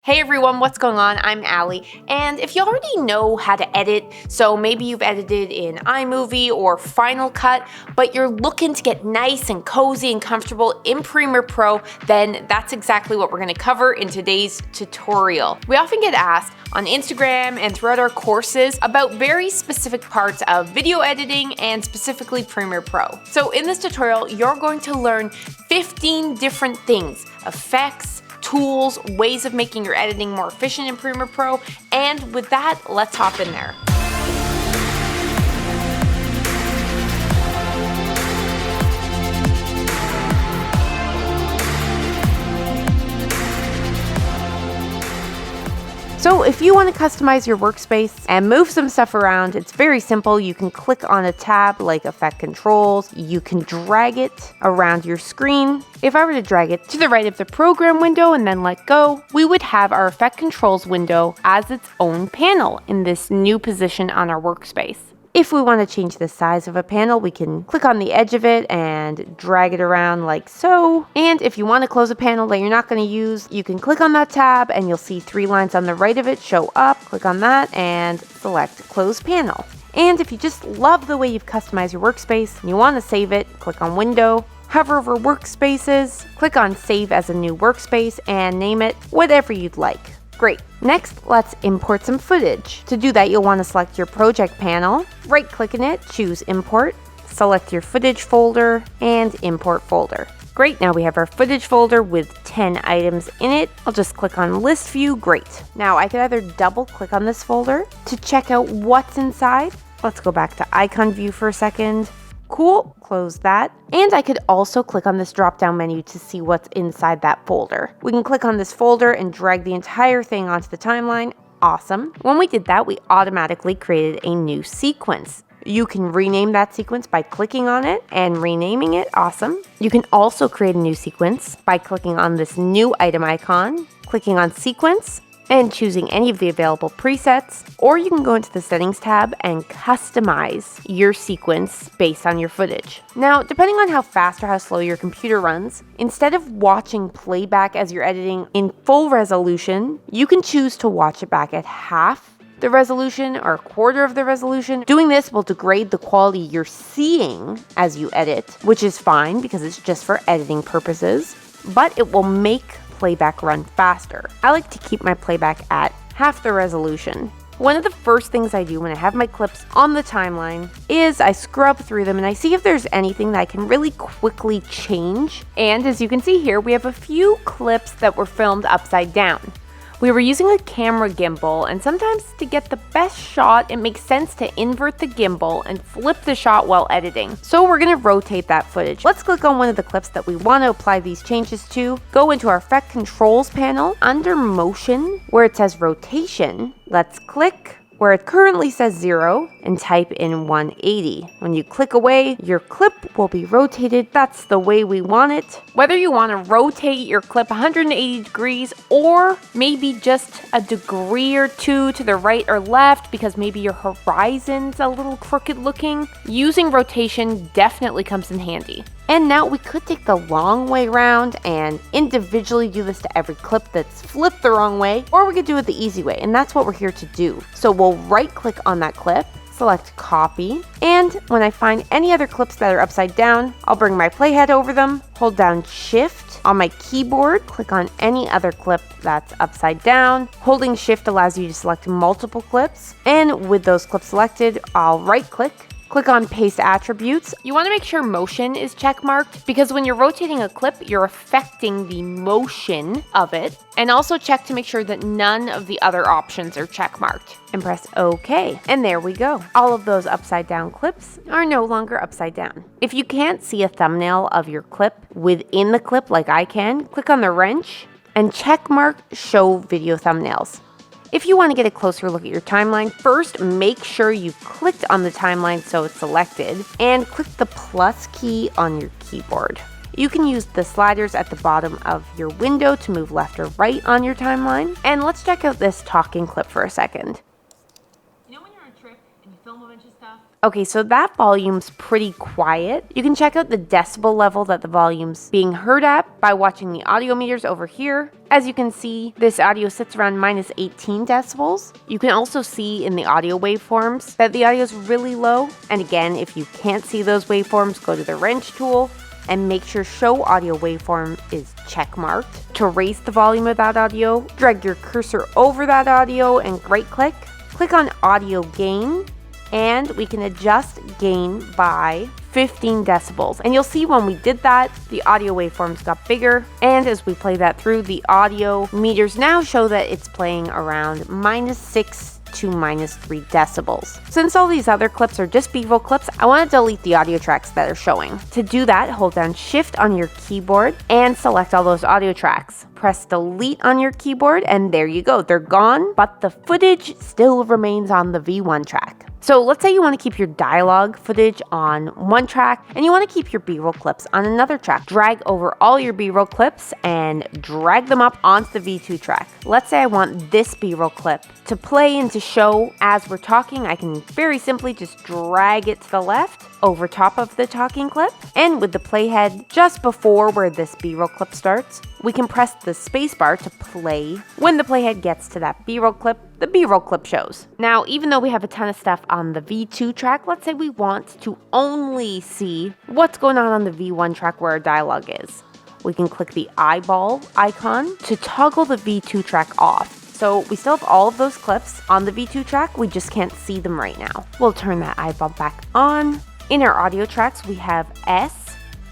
Hey everyone, what's going on? I'm Alli, and if you already know how to edit, so maybe you've edited in iMovie or Final Cut, but you're looking to get nice and cozy and comfortable in Premiere Pro, then that's exactly what we're going to cover in today's tutorial. We often get asked on Instagram and throughout our courses about very specific parts of video editing and specifically Premiere Pro. So in this tutorial, you're going to learn 15 different things: effects, tools, ways of making your editing more efficient in Premiere Pro, and with that, let's hop in there. So if you want to customize your workspace and move some stuff around, it's very simple. You can click on a tab like Effect Controls. You can drag it around your screen. If I were to drag it to the right of the program window and then let go, we would have our Effect Controls window as its own panel in this new position on our workspace. If we want to change the size of a panel, we can click on the edge of it and drag it around like so. And if you want to close a panel that you're not going to use, you can click on that tab and you'll see 3 lines on the right of it show up. Click on that and select Close Panel. And if you just love the way you've customized your workspace and you want to save it, click on Window, hover over Workspaces, click on Save as a new workspace and name it whatever you'd like. Great. Next, let's import some footage. To do that, you'll want to select your project panel, right-click in it, choose Import, select your footage folder, and Import Folder. Great, now we have our footage folder with 10 items in it. I'll just click on List View. Great. Now I could either double-click on this folder to check out what's inside. Let's go back to Icon View for a second. Cool, close that. And I could also click on this drop-down menu to see what's inside that folder. We can click on this folder and drag the entire thing onto the timeline. Awesome. When we did that, we automatically created a new sequence. You can rename that sequence by clicking on it and renaming it. Awesome. You can also create a new sequence by clicking on this new item icon, clicking on Sequence, and choosing any of the available presets, or you can go into the Settings tab and customize your sequence based on your footage. Now, depending on how fast or how slow your computer runs, instead of watching playback as you're editing in full resolution, you can choose to watch it back at half the resolution or a quarter of the resolution. Doing this will degrade the quality you're seeing as you edit, which is fine because it's just for editing purposes, but it will make playback run faster. I like to keep my playback at half the resolution. One of the first things I do when I have my clips on the timeline is I scrub through them and I see if there's anything that I can really quickly change. And as you can see here, we have a few clips that were filmed upside down. We were using a camera gimbal, and sometimes to get the best shot, it makes sense to invert the gimbal and flip the shot while editing. So we're going to rotate that footage. Let's click on one of the clips that we want to apply these changes to. Go into our Effect Controls panel. Under Motion, where it says Rotation, let's click where it currently says 0 and type in 180. When you click away, your clip will be rotated. That's the way we want it. Whether you want to rotate your clip 180 degrees or maybe just a degree or two to the right or left because maybe your horizon's a little crooked looking, using rotation definitely comes in handy. And now we could take the long way around and individually do this to every clip that's flipped the wrong way, or we could do it the easy way, and that's what we're here to do. So we'll right click on that clip, select Copy, and when I find any other clips that are upside down, I'll bring my playhead over them, hold down Shift on my keyboard, click on any other clip that's upside down. Holding Shift allows you to select multiple clips, and with those clips selected, I'll right click, click on Paste Attributes. You want to make sure Motion is checkmarked because when you're rotating a clip, you're affecting the motion of it. And also check to make sure that none of the other options are checkmarked. And press OK. And there we go. All of those upside down clips are no longer upside down. If you can't see a thumbnail of your clip within the clip like I can, click on the wrench and checkmark Show Video Thumbnails. If you want to get a closer look at your timeline, first make sure you've clicked on the timeline so it's selected and click the plus key on your keyboard. You can use the sliders at the bottom of your window to move left or right on your timeline. And let's check out this talking clip for a second. You know when you're on a trip and you film a bunch of stuff Okay, so that volume's pretty quiet. You can check out the decibel level that the volume's being heard at by watching the audio meters over here. As you can see, this audio sits around minus 18 decibels. You can also see in the audio waveforms that the audio is really low. And again, if you can't see those waveforms, go to the wrench tool and make sure Show Audio Waveform is checkmarked. To raise the volume of that audio, drag your cursor over that audio and right-click. Click on Audio Gain, and we can adjust gain by 15 decibels. And you'll see when we did that, the audio waveforms got bigger. And as we play that through, the audio meters now show that it's playing around -6 to -3 decibels. Since all these other clips are just B-roll clips, I want to delete the audio tracks that are showing. To do that, hold down Shift on your keyboard and select all those audio tracks. Press delete on your keyboard and there you go, they're gone, but the footage still remains on the V1 track. So let's say you want to keep your dialogue footage on one track and you want to keep your B-roll clips on another track. Drag over all your B-roll clips and drag them up onto the V2 track. Let's say I want this B-roll clip to play and to show as we're talking. I can very simply just drag it to the left over top of the talking clip, and with the playhead just before where this B-roll clip starts, we can press the spacebar to play. When the playhead gets to that B-roll clip, the B-roll clip shows. Now, even though we have a ton of stuff on the V2 track, let's say we want to only see what's going on the V1 track where our dialogue is. We can click the eyeball icon to toggle the V2 track off. So we still have all of those clips on the V2 track, we just can't see them right now. We'll turn that eyeball back on. In our audio tracks, we have S.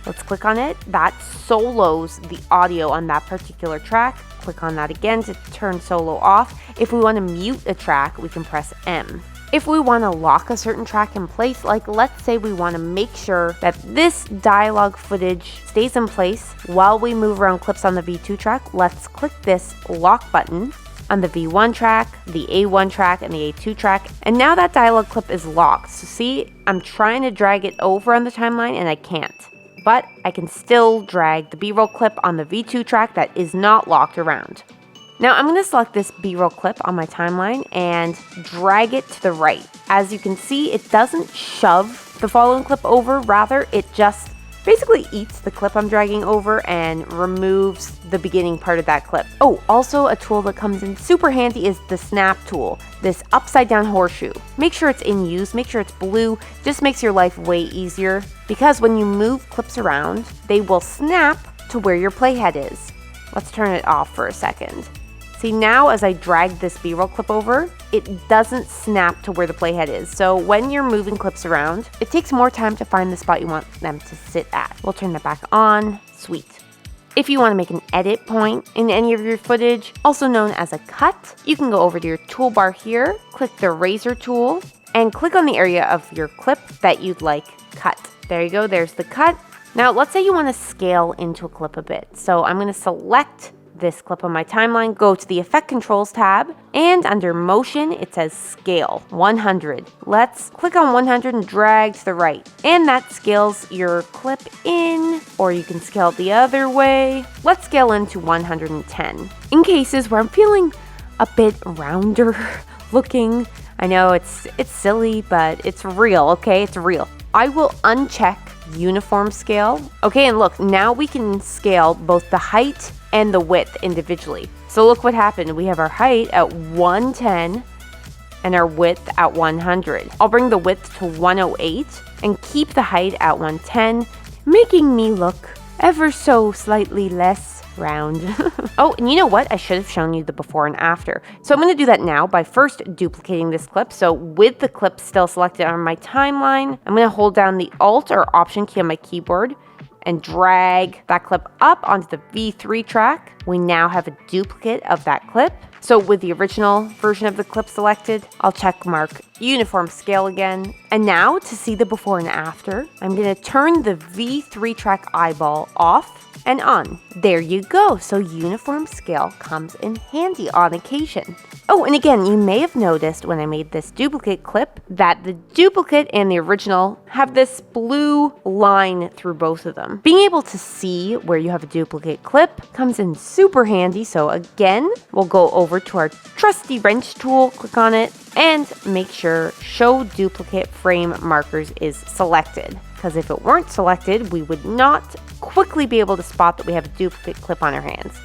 Let's click on it. That solos the audio on that particular track. Click on that again to turn solo off. If we want to mute a track, we can press M. If we want to lock a certain track in place, like let's say we want to make sure that this dialogue footage stays in place while we move around clips on the V2 track, let's click this lock button on the V1 track, the A1 track, and the A2 track. And now that dialogue clip is locked. So see, I'm trying to drag it over on the timeline and I can't. But I can still drag the B-roll clip on the V2 track that is not locked around. Now I'm going to select this B-roll clip on my timeline and drag it to the right. As you can see, it doesn't shove the following clip over, rather it just basically eats the clip I'm dragging over and removes the beginning part of that clip. Oh, also a tool that comes in super handy is the snap tool, this upside down horseshoe. Make sure it's in use, make sure it's blue, just makes your life way easier because when you move clips around, they will snap to where your playhead is. Let's turn it off for a second. See, now as I drag this B-roll clip over, it doesn't snap to where the playhead is. So when you're moving clips around, it takes more time to find the spot you want them to sit at. We'll turn that back on. Sweet. If you want to make an edit point in any of your footage, also known as a cut, you can go over to your toolbar here, click the razor tool, and click on the area of your clip that you'd like cut. There you go, there's the cut. Now let's say you want to scale into a clip a bit. So I'm going to select this clip on my timeline, go to the Effect Controls tab, and under Motion, it says Scale 100. Let's click on 100 and drag to the right. And that scales your clip in, or you can scale it the other way. Let's scale into 110. In cases where I'm feeling a bit rounder looking, I know it's silly, but it's real, okay? It's real. I will uncheck Uniform Scale. Okay, and look, now we can scale both the height and the width individually. So look what happened. We have our height at 110 and our width at 100. I'll bring the width to 108 and keep the height at 110, making me look ever so slightly less round. Oh, and you know what? I should have shown you the before and after. So I'm going to do that now by first duplicating this clip. So with the clip still selected on my timeline, I'm going to hold down the Alt or Option key on my keyboard and drag that clip up onto the V3 track. We now have a duplicate of that clip. So with the original version of the clip selected, I'll check mark Uniform Scale again. And now to see the before and after, I'm going to turn the V3 track eyeball off and on. There you go. So uniform scale comes in handy on occasion. Oh, and again, you may have noticed when I made this duplicate clip that the duplicate and the original have this blue line through both of them. Being able to see where you have a duplicate clip comes in super handy. So again, we'll go over to our trusty wrench tool, click on it, and make sure Show Duplicate Frame Markers is selected. Because if it weren't selected, we would not quickly be able to spot that we have a duplicate clip on our hands.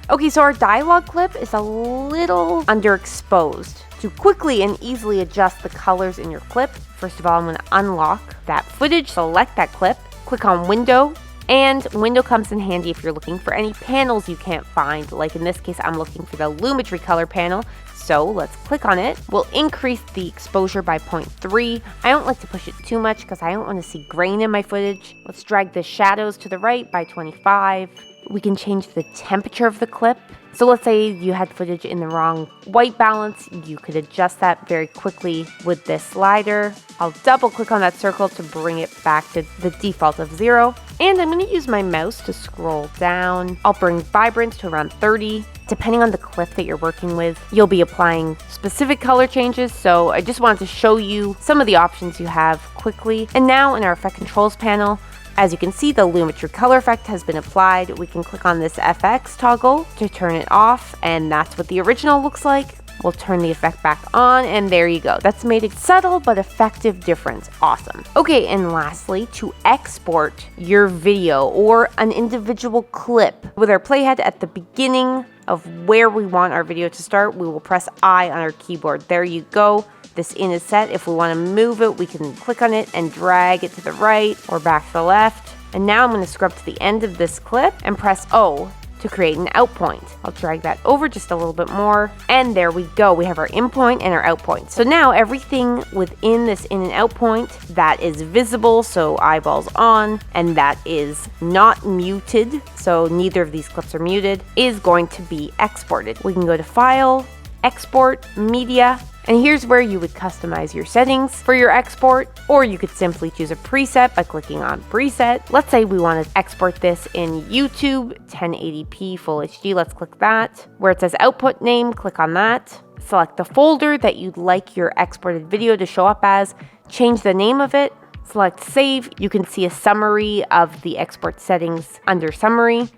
Okay, so our dialog clip is a little underexposed. To quickly and easily adjust the colors in your clip, first of all, I'm going to unlock that footage, select that clip, click on Window, and Window comes in handy if you're looking for any panels you can't find. Like in this case, I'm looking for the Lumetri color panel. So let's click on it. We'll increase the exposure by 0.3. I don't like to push it too much because I don't want to see grain in my footage. Let's drag the shadows to the right by 25. We can change the temperature of the clip. So let's say you had footage in the wrong white balance. You could adjust that very quickly with this slider. I'll double click on that circle to bring it back to the default of 0. And I'm going to use my mouse to scroll down. I'll bring vibrance to around 30. Depending on the clip that you're working with, you'll be applying specific color changes. So I just wanted to show you some of the options you have quickly. And now in our effect controls panel, as you can see, the Lumetri color effect has been applied. We can click on this FX toggle to turn it off, and that's what the original looks like. We'll turn the effect back on, and there you go. That's made a subtle but effective difference. Awesome. Okay, and lastly, to export your video or an individual clip, with our playhead at the beginning of where we want our video to start, we will press I on our keyboard. There you go. This in is set. If we want to move it, we can click on it and drag it to the right or back to the left. And now I'm going to scrub to the end of this clip and press O to create an out point. I'll drag that over just a little bit more. And there we go. We have our in point and our out point. So now everything within this in and out point that is visible, so eyeballs on, and that is not muted, so neither of these clips are muted, is going to be exported. We can go to File, Export, Media, and here's where you would customize your settings for your export, or you could simply choose a preset by clicking on Preset. Let's say we want to export this in YouTube 1080p Full HD. Let's click that. Where it says Output Name, click on that. Select the folder that you'd like your exported video to show up as. Change the name of it. Select Save. You can see a summary of the export settings under Summary,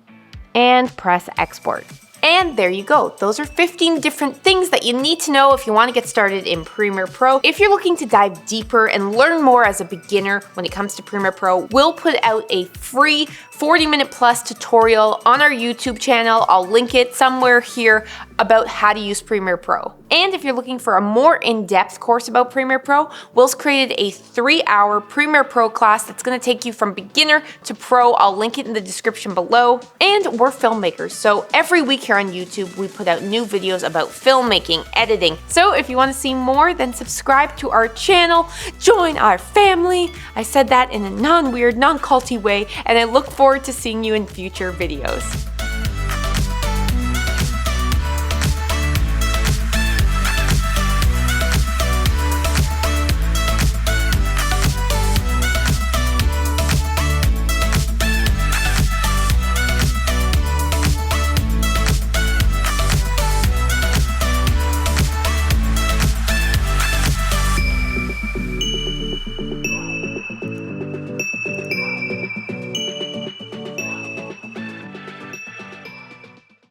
and press Export. And there you go. Those are 15 different things that you need to know if you want to get started in Premiere Pro. If you're looking to dive deeper and learn more as a beginner when it comes to Premiere Pro, we'll put out a free 40-minute plus tutorial on our YouTube channel. I'll link it somewhere here about how to use Premiere Pro. And if you're looking for a more in-depth course about Premiere Pro, Will's created a 3-hour Premiere Pro class that's going to take you from beginner to pro. I'll link it in the description below. And we're filmmakers, so every week here on YouTube, we put out new videos about filmmaking, editing. So if you want to see more, then subscribe to our channel, join our family. I said that in a non-weird, non-culty way, and I look forward to seeing you in future videos.